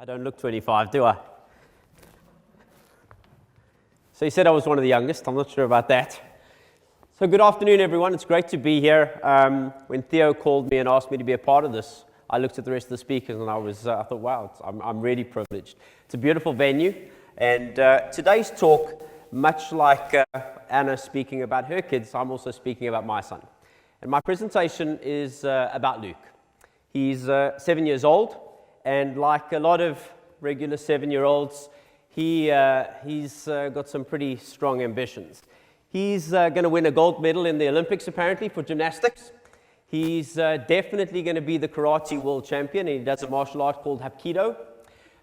I don't look 25, do I? So you said I was one of the youngest. I'm not sure about that. So good afternoon, everyone. It's great to be here. When Theo called me and asked me to be a part of this, I looked at the rest of the speakers and I thought, wow, I'm really privileged. It's a beautiful venue. And today's talk, much like Anna speaking about her kids, I'm also speaking about my son. And my presentation is about Luke. He's 7 years old. And like a lot of regular 7-year-olds, he's got some pretty strong ambitions. He's going to win a gold medal in the Olympics, apparently, for gymnastics. He's definitely going to be the karate world champion. He does a martial art called Hapkido.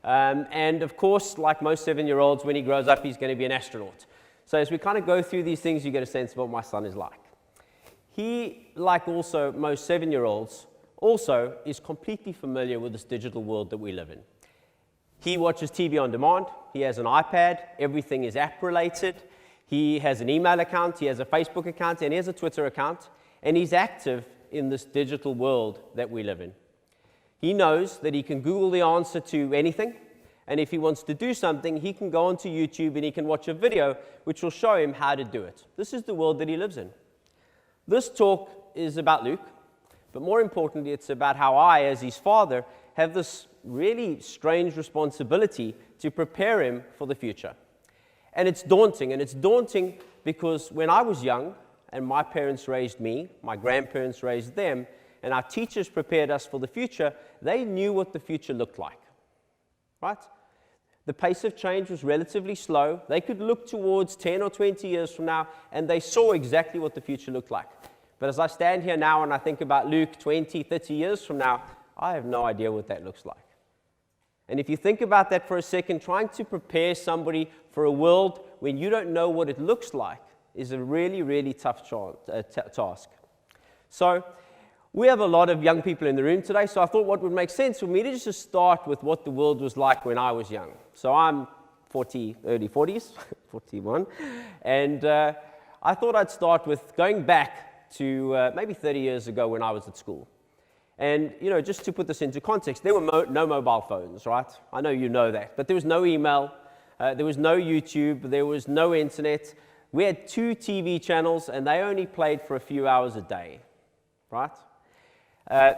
And of course, like most 7-year-olds, when he grows up, he's going to be an astronaut. So as we kind of go through these things, you get a sense of what my son is like. He, like also most 7-year-olds, also is completely familiar with this digital world that we live in. He watches TV on demand, he has an iPad, everything is app related, he has an email account, he has a Facebook account, and he has a Twitter account, and he's active in this digital world that we live in. He knows that he can Google the answer to anything, and if he wants to do something, he can go onto YouTube and he can watch a video which will show him how to do it. This is the world that he lives in. This talk is about Luke. But more importantly, it's about how I, as his father, have this really strange responsibility to prepare him for the future. And it's daunting because when I was young, and my parents raised me, my grandparents raised them, and our teachers prepared us for the future, they knew what the future looked like, right? The pace of change was relatively slow. They could look towards 10 or 20 years from now, and they saw exactly what the future looked like. But as I stand here now and I think about Luke 20, 30 years from now, I have no idea what that looks like. And if you think about that for a second, trying to prepare somebody for a world when you don't know what it looks like is a really, really tough task. So we have a lot of young people in the room today, so I thought what would make sense for me to just start with what the world was like when I was young. So I'm 40, early 40s, 41, and I thought I'd start with going back to maybe 30 years ago when I was at school. And, you know, just to put this into context, there were no mobile phones, right? I know you know that. But there was no email, there was no YouTube, there was no internet. We had 2 TV channels, and they only played for a few hours a day, right?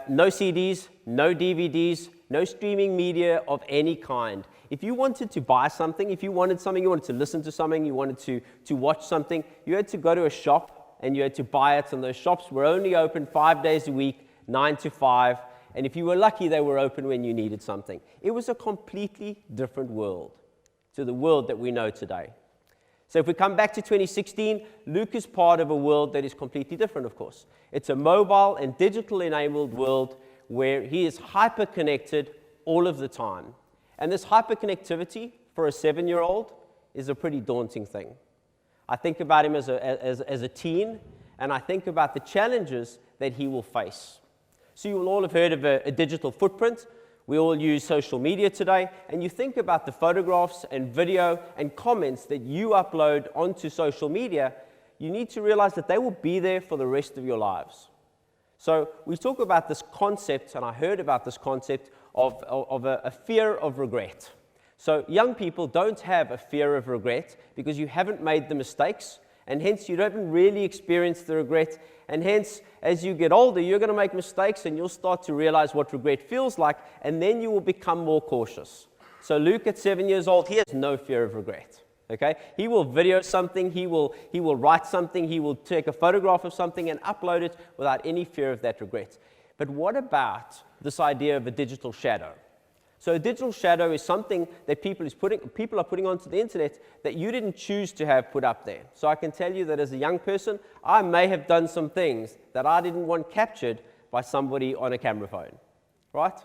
No CDs, no DVDs, no streaming media of any kind. If you wanted to buy something, if you wanted something, you wanted to listen to something, you wanted to watch something, you had to go to a shop, and you had to buy it, and those shops were only open 5 days a week, 9 to 5, and if you were lucky, they were open when you needed something. It was a completely different world to the world that we know today. So if we come back to 2016, Luke is part of a world that is completely different, of course. It's a mobile and digital-enabled world where he is hyper-connected all of the time. And this hyper-connectivity for a 7-year-old is a pretty daunting thing. I think about him as a teen, and I think about the challenges that he will face. So you will all have heard of a digital footprint. We all use social media today, and you think about the photographs and video and comments that you upload onto social media, you need to realize that they will be there for the rest of your lives. So we talk about this concept, and I heard about this concept of a fear of regret. So young people don't have a fear of regret because you haven't made the mistakes, and hence you haven't really experienced the regret, and hence as you get older you're going to make mistakes and you'll start to realize what regret feels like, and then you will become more cautious. So Luke at 7 years old, he has no fear of regret. Okay? He will video something, he will write something, he will take a photograph of something and upload it without any fear of that regret. But what about this idea of a digital shadow? So a digital shadow is something that people are putting onto the internet that you didn't choose to have put up there. So I can tell you that as a young person, I may have done some things that I didn't want captured by somebody on a camera phone, right?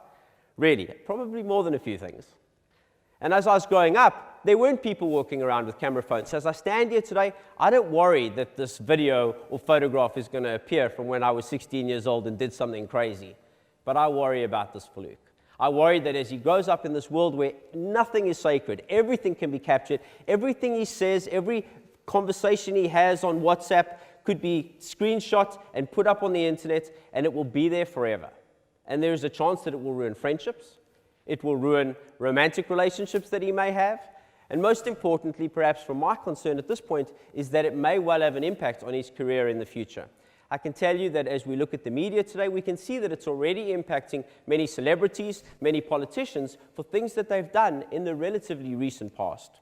Really, probably more than a few things. And as I was growing up, there weren't people walking around with camera phones. So as I stand here today, I don't worry that this video or photograph is going to appear from when I was 16 years old and did something crazy. But I worry about this for Luke. I worry that as he grows up in this world where nothing is sacred, everything can be captured, everything he says, every conversation he has on WhatsApp could be screenshot and put up on the internet, and it will be there forever. And there is a chance that it will ruin friendships, It will ruin romantic relationships that he may have. And most importantly, perhaps from my concern at this point, is that it may well have an impact on his career in the future. I can tell you that as we look at the media today, we can see that it's already impacting many celebrities, many politicians, for things that they've done in the relatively recent past.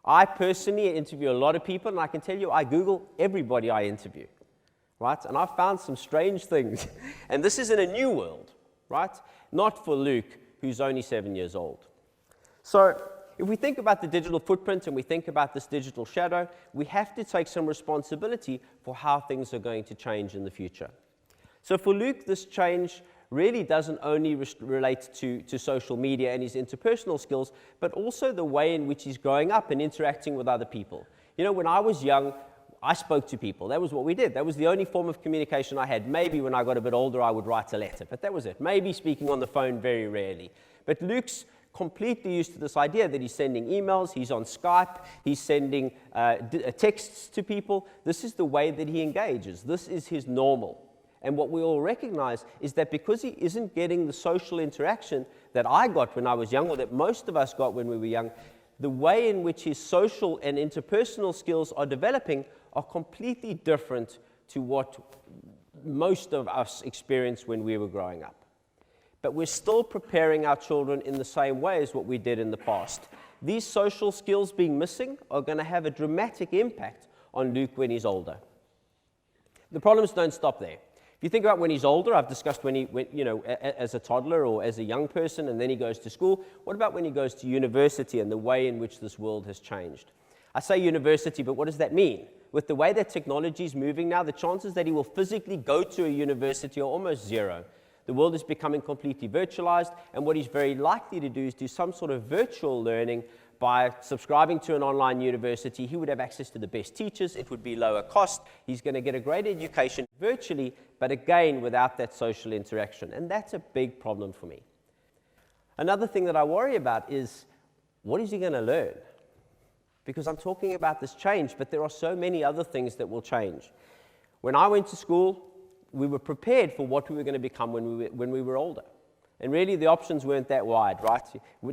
I personally interview a lot of people, and I can tell you I Google everybody I interview, right? And I've found some strange things. And this is in a new world, right? Not for Luke, who's only 7 years old. So if we think about the digital footprint and we think about this digital shadow, we have to take some responsibility for how things are going to change in the future. So for Luke, this change really doesn't only relate to social media and his interpersonal skills, but also the way in which he's growing up and interacting with other people. You know, when I was young, I spoke to people. That was what we did. That was the only form of communication I had. Maybe when I got a bit older, I would write a letter, but that was it. Maybe speaking on the phone very rarely. But Luke's completely used to this idea that he's sending emails, he's on Skype, he's sending texts to people. This is the way that he engages. This is his normal. And what we all recognize is that because he isn't getting the social interaction that I got when I was young, or that most of us got when we were young, the way in which his social and interpersonal skills are developing are completely different to what most of us experienced when we were growing up. But we're still preparing our children in the same way as what we did in the past. These social skills being missing are going to have a dramatic impact on Luke when he's older. The problems don't stop there. If you think about when he's older, I've discussed when as a toddler or as a young person, and then he goes to school. What about when he goes to university and the way in which this world has changed? I say university, but what does that mean? With the way that technology is moving now, the chances that he will physically go to a university are almost zero. The world is becoming completely virtualized, and what he's very likely to do is do some sort of virtual learning by subscribing to an online university. He would have access to the best teachers. It would be lower cost. He's going to get a great education virtually, but again, without that social interaction. And that's a big problem for me. Another thing that I worry about is, what is he going to learn? Because I'm talking about this change, but there are so many other things that will change. When I went to school, we were prepared for what we were going to become when we were older. And really, the options weren't that wide, right?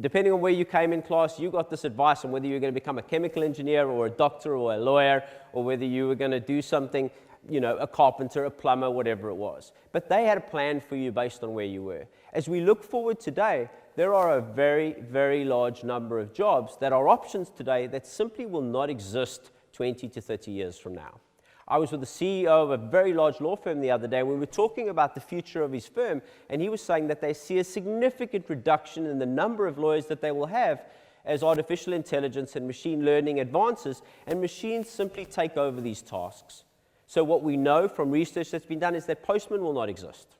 Depending on where you came in class, you got this advice on whether you were going to become a chemical engineer or a doctor or a lawyer, or whether you were going to do something, a carpenter, a plumber, whatever it was. But they had a plan for you based on where you were. As we look forward today, there are a very, very large number of jobs that are options today that simply will not exist 20 to 30 years from now. I was with the CEO of a very large law firm the other day. We were talking about the future of his firm, and he was saying that they see a significant reduction in the number of lawyers that they will have as artificial intelligence and machine learning advances, and machines simply take over these tasks. So what we know from research that's been done is that postmen will not exist.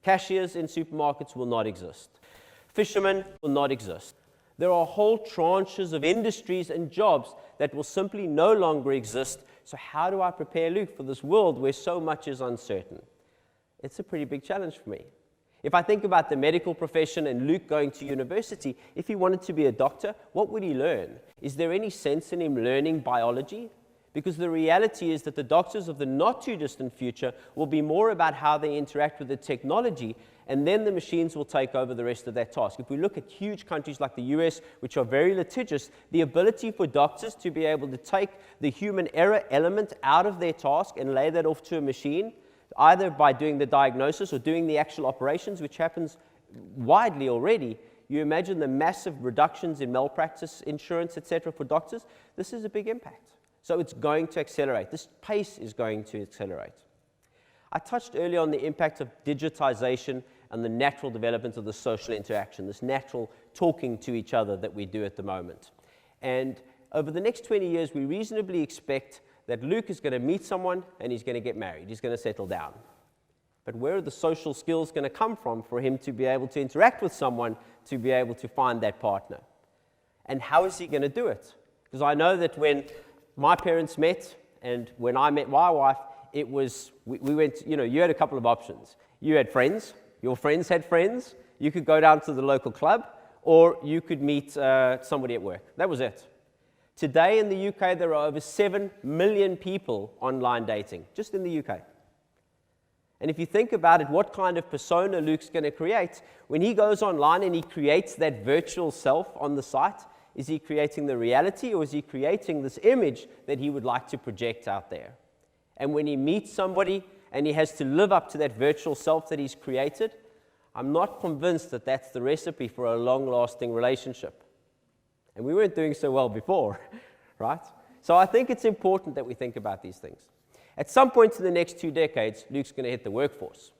Cashiers in supermarkets will not exist. Fishermen will not exist. There are whole tranches of industries and jobs that will simply no longer exist. So how do I prepare Luke for this world where so much is uncertain? It's a pretty big challenge for me. If I think about the medical profession and Luke going to university, if he wanted to be a doctor, what would he learn? Is there any sense in him learning biology? Because the reality is that the doctors of the not too distant future will be more about how they interact with the technology, and then the machines will take over the rest of that task. If we look at huge countries like the US, which are very litigious, the ability for doctors to be able to take the human error element out of their task and lay that off to a machine, either by doing the diagnosis or doing the actual operations, which happens widely already, you imagine the massive reductions in malpractice insurance, etc., for doctors. This is a big impact. So it's going to accelerate. This pace is going to accelerate. I touched earlier on the impact of digitization and the natural development of the social interaction, this natural talking to each other that we do at the moment. And over the next 20 years, we reasonably expect that Luke is going to meet someone and he's going to get married. He's going to settle down. But where are the social skills going to come from for him to be able to interact with someone, to be able to find that partner? And how is he going to do it? Because I know that when my parents met and when I met my wife, it was, we went, you had a couple of options. You had friends, your friends had friends, you could go down to the local club, or you could meet somebody at work. That was it. Today in the UK, there are over 7 million people online dating, just in the UK. And if you think about it, what kind of persona Luke's going to create, when he goes online and he creates that virtual self on the site, is he creating the reality, or is he creating this image that he would like to project out there? And when he meets somebody and he has to live up to that virtual self that he's created, I'm not convinced that that's the recipe for a long-lasting relationship. And we weren't doing so well before, right? So I think it's important that we think about these things. At some point in the next 2 decades, Luke's going to hit the workforce.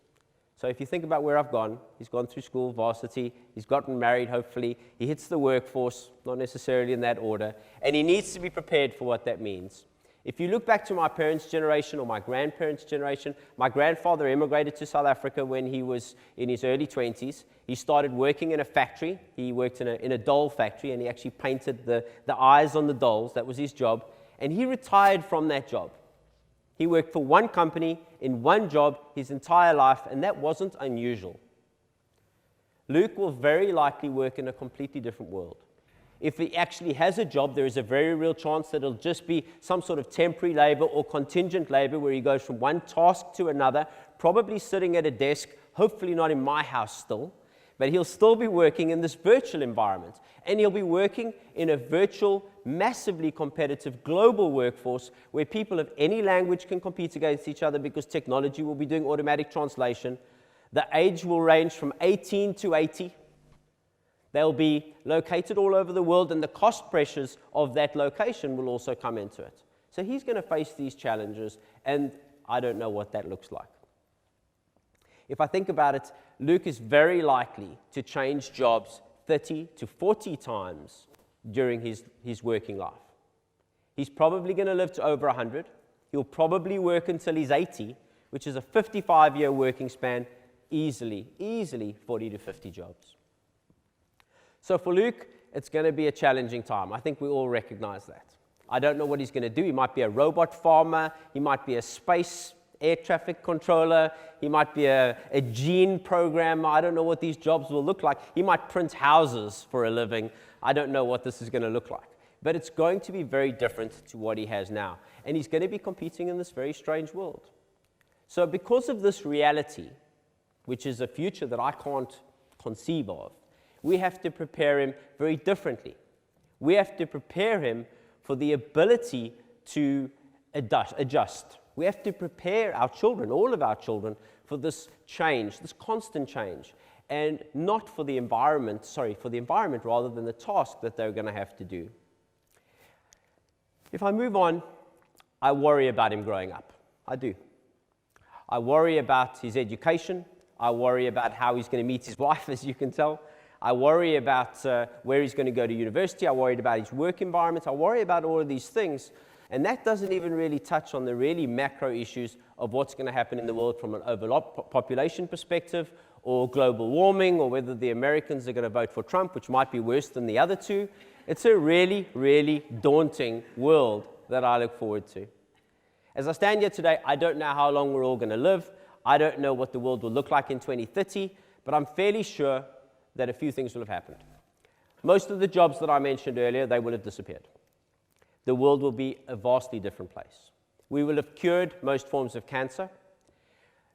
So if you think about where I've gone, he's gone through school, varsity, he's gotten married, hopefully, he hits the workforce, not necessarily in that order, and he needs to be prepared for what that means. If you look back to my parents' generation or my grandparents' generation, my grandfather immigrated to South Africa when he was in his early 20s. He started working in a factory. He worked in a doll factory, and he actually painted the eyes on the dolls. That was his job. And he retired from that job. He worked for one company in one job his entire life, and that wasn't unusual. Luke will very likely work in a completely different world. If he actually has a job, there is a very real chance that it'll just be some sort of temporary labor or contingent labor where he goes from one task to another, probably sitting at a desk, hopefully not in my house still, but he'll still be working in this virtual environment. And he'll be working in a virtual, massively competitive global workforce where people of any language can compete against each other because technology will be doing automatic translation. The age will range from 18 to 80. They'll be located all over the world, and the cost pressures of that location will also come into it. So he's going to face these challenges, and I don't know what that looks like. If I think about it, Luke is very likely to change jobs 30 to 40 times during his working life. He's probably going to live to over 100. He'll probably work until he's 80, which is a 55-year working span, easily 40 to 50 jobs. So for Luke, it's going to be a challenging time. I think we all recognize that. I don't know what he's going to do. He might be a robot farmer. He might be a space air traffic controller. He might be a gene programmer. I don't know what these jobs will look like. He might print houses for a living. I don't know what this is going to look like. But it's going to be very different to what he has now. And he's going to be competing in this very strange world. So because of this reality, which is a future that I can't conceive of, we have to prepare him very differently. We have to prepare him for the ability to adjust. We have to prepare our children, all of our children, for this change, this constant change, and not for the environment, rather than the task that they're going to have to do. If I move on, I worry about him growing up. I do. I worry about his education. I worry about how he's going to meet his wife, as you can tell. I worry about where he's going to go to university. I worry about his work environment. I worry about all of these things. And that doesn't even really touch on the really macro issues of what's going to happen in the world from an overpopulation perspective, or global warming, or whether the Americans are going to vote for Trump, which might be worse than the other two. It's a really, really daunting world that I look forward to. As I stand here today, I don't know how long we're all going to live. I don't know what the world will look like in 2030, but I'm fairly sure that a few things will have happened. Most of the jobs that I mentioned earlier, they will have disappeared. The world will be a vastly different place. We will have cured most forms of cancer.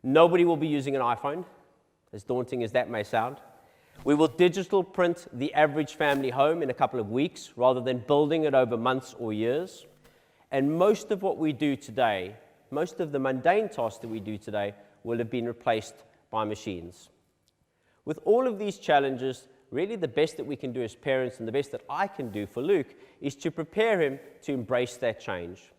Nobody will be using an iPhone, as daunting as that may sound. We will digital print the average family home in a couple of weeks, rather than building it over months or years. And most of what we do today, most of the mundane tasks that we do today, will have been replaced by machines. With all of these challenges, really the best that we can do as parents, and the best that I can do for Luke, is to prepare him to embrace that change.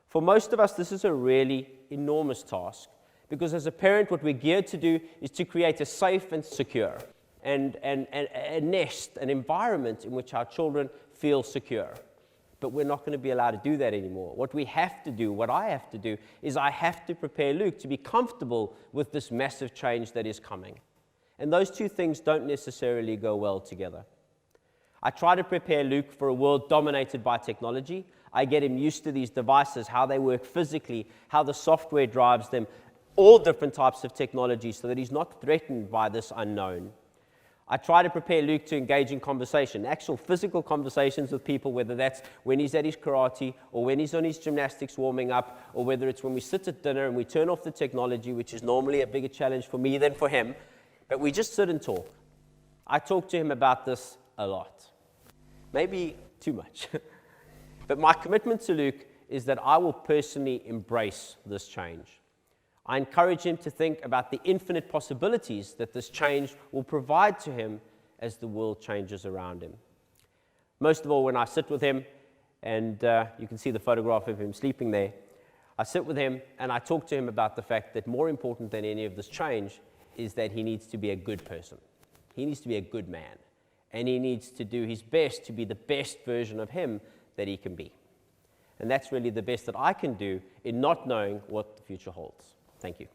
For most of us, this is a really enormous task, because as a parent, what we're geared to do is to create a safe and secure, and a nest, an environment in which our children feel secure. But we're not going to be allowed to do that anymore. What we have to do, what I have to do, is I have to prepare Luke to be comfortable with this massive change that is coming. And those two things don't necessarily go well together. I try to prepare Luke for a world dominated by technology. I get him used to these devices, how they work physically, how the software drives them, all different types of technology, so that he's not threatened by this unknown. I try to prepare Luke to engage in conversation, actual physical conversations with people, whether that's when he's at his karate or when he's on his gymnastics warming up, or whether it's when we sit at dinner and we turn off the technology, which is normally a bigger challenge for me than for him, but we just sit and talk. I talk to him about this a lot, maybe too much. But my commitment to Luke is that I will personally embrace this change. I encourage him to think about the infinite possibilities that this change will provide to him as the world changes around him. Most of all, when I sit with him, and you can see the photograph of him sleeping there, I sit with him and I talk to him about the fact that more important than any of this change is that he needs to be a good person. He needs to be a good man, and he needs to do his best to be the best version of him that he can be. And that's really the best that I can do in not knowing what the future holds. Thank you.